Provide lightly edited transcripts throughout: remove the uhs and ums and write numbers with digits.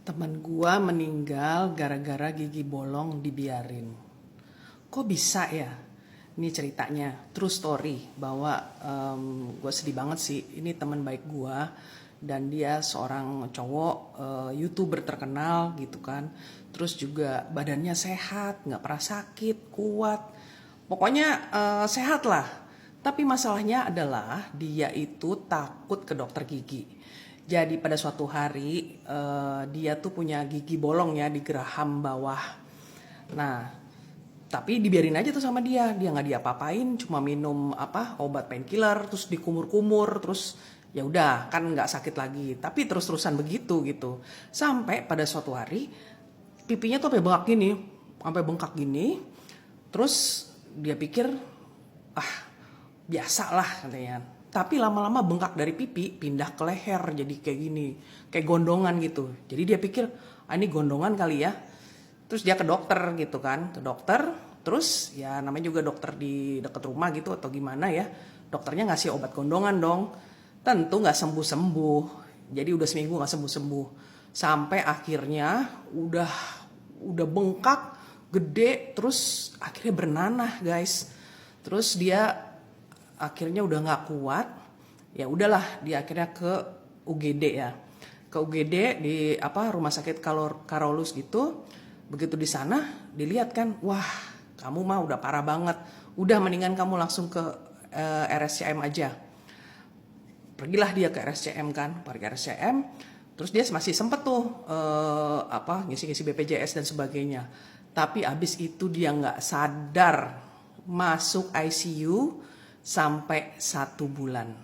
Temen gua meninggal gara-gara gigi bolong dibiarin. Kok bisa ya? Ini ceritanya, true story, bahwa gue sedih banget sih. Ini teman baik gua dan dia seorang cowok, YouTuber terkenal gitu kan. Terus juga badannya sehat, nggak pernah sakit, kuat. Pokoknya sehat lah. Tapi masalahnya adalah dia itu takut ke dokter gigi. Jadi pada suatu hari dia tuh punya gigi bolong ya di geraham bawah. Nah, tapi dibiarin aja tuh sama dia nggak diapa-apain, cuma minum obat painkiller, terus dikumur-kumur, terus ya udah kan nggak sakit lagi. Tapi terus-terusan begitu gitu, sampai pada suatu hari pipinya tuh sampai bengkak gini, terus dia pikir biasa lah katanya. Tapi lama-lama bengkak dari pipi pindah ke leher jadi kayak gini, kayak gondongan gitu. Jadi dia pikir ini gondongan kali ya. Terus dia ke dokter gitu kan, ke dokter. Terus ya namanya juga dokter di dekat rumah gitu atau gimana ya. Dokternya ngasih obat gondongan dong. Tentu nggak sembuh-sembuh. Jadi udah seminggu nggak sembuh-sembuh. Sampai akhirnya udah bengkak, gede, terus akhirnya bernanah guys. Terus dia akhirnya udah nggak kuat, ya udahlah dia akhirnya ke UGD ya, ke UGD di rumah sakit Karolus gitu. Begitu di sana dilihat kan, wah kamu mah udah parah banget, udah mendingan kamu langsung ke RSCM aja. Pergilah dia ke RSCM kan, pergi RSCM, terus dia masih sempet tuh ngisi-ngisi BPJS dan sebagainya. Tapi abis itu dia nggak sadar, masuk ICU sampai 1 bulan.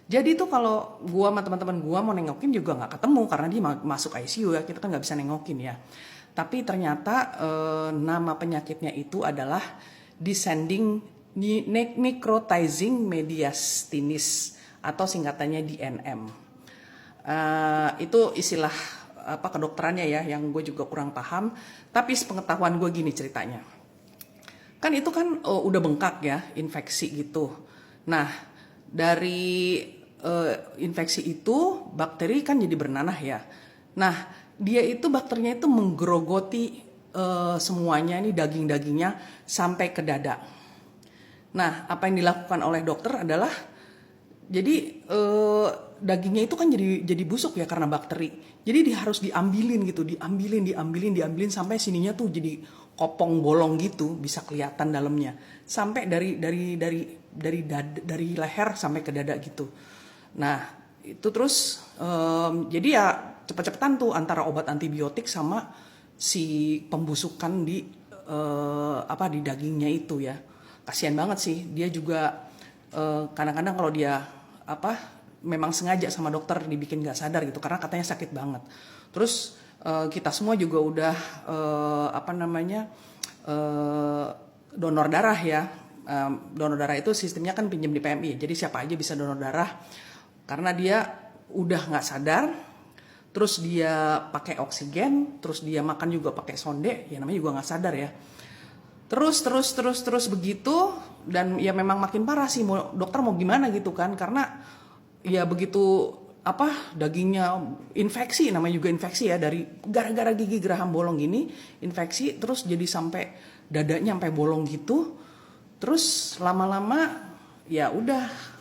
Jadi tuh kalau gua sama teman-teman gua mau nengokin juga nggak ketemu karena dia masuk ICU ya, kita kan nggak bisa nengokin ya. Tapi ternyata nama penyakitnya itu adalah descending necrotizing mediastinus atau singkatannya DNM. Itu istilah kedokterannya ya, yang gue juga kurang paham. Tapi sepengetahuan gue gini ceritanya. Kan itu kan udah bengkak ya, infeksi gitu. Nah, dari infeksi itu bakteri kan jadi bernanah ya. Nah, dia itu bakterinya itu menggerogoti semuanya, ini daging-dagingnya sampai ke dada. Nah, apa yang dilakukan oleh dokter adalah jadi dagingnya itu kan jadi busuk ya karena bakteri. Jadi dia harus diambilin gitu, diambilin sampai sininya tuh jadi kopong bolong gitu, bisa kelihatan dalamnya. Sampai dari leher sampai ke dada gitu. Nah, itu terus jadi ya cepet-cepetan tuh antara obat antibiotik sama si pembusukan di di dagingnya itu ya. Kasihan banget sih, dia juga kadang-kadang kalau dia memang sengaja sama dokter dibikin nggak sadar gitu karena katanya sakit banget. Terus kita semua juga udah donor darah ya. Donor darah itu sistemnya kan pinjam di PMI, jadi siapa aja bisa donor darah. Karena dia udah nggak sadar, terus dia pakai oksigen, terus dia makan juga pakai sonde, ya namanya juga nggak sadar ya. Terus begitu, dan ya memang makin parah sih, dokter mau gimana gitu kan, karena ya begitu dagingnya infeksi, namanya juga infeksi ya, dari gara-gara gigi geraham bolong gini infeksi, terus jadi sampai dadanya sampai bolong gitu. Terus lama-lama ya udah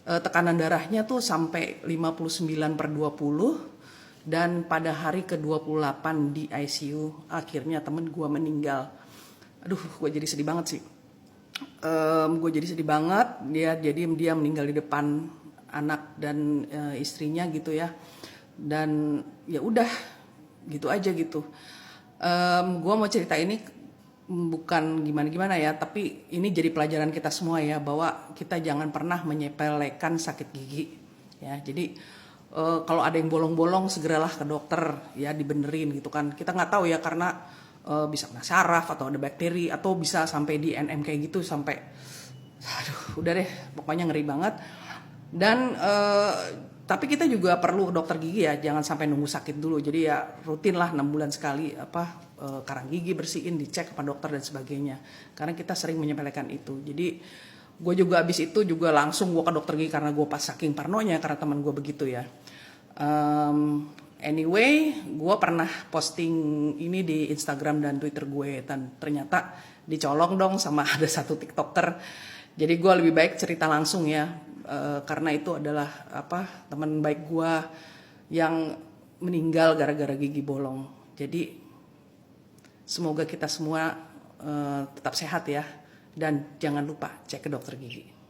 tekanan darahnya tuh sampai 59/20, dan pada hari ke-28 di ICU akhirnya temen gue meninggal. Aduh, gue jadi sedih banget sih. Dia meninggal di depan anak dan istrinya gitu ya. Dan ya udah gitu aja gitu. Gue mau cerita ini bukan gimana-gimana ya, tapi ini jadi pelajaran kita semua ya, bahwa kita jangan pernah menyepelekan sakit gigi ya. Jadi kalau ada yang bolong-bolong segeralah ke dokter ya, dibenerin gitu kan. Kita nggak tahu ya, karena bisa kena saraf atau ada bakteri, atau bisa sampai di NM kayak gitu, sampai udah deh, pokoknya ngeri banget. Dan tapi kita juga perlu dokter gigi ya, jangan sampai nunggu sakit dulu. Jadi ya rutin lah 6 bulan sekali karang gigi bersihin, dicek sama dokter dan sebagainya. Karena kita sering menyepelekan itu. Jadi gue juga abis itu juga langsung gue ke dokter gigi karena gue pas saking parnonya karena teman gue begitu ya. Anyway, gue pernah posting ini di Instagram dan Twitter gue, dan ternyata dicolong dong sama ada satu TikToker. Jadi gue lebih baik cerita langsung ya, karena itu adalah teman baik gue yang meninggal gara-gara gigi bolong. Jadi semoga kita semua tetap sehat ya, dan jangan lupa cek ke dokter gigi.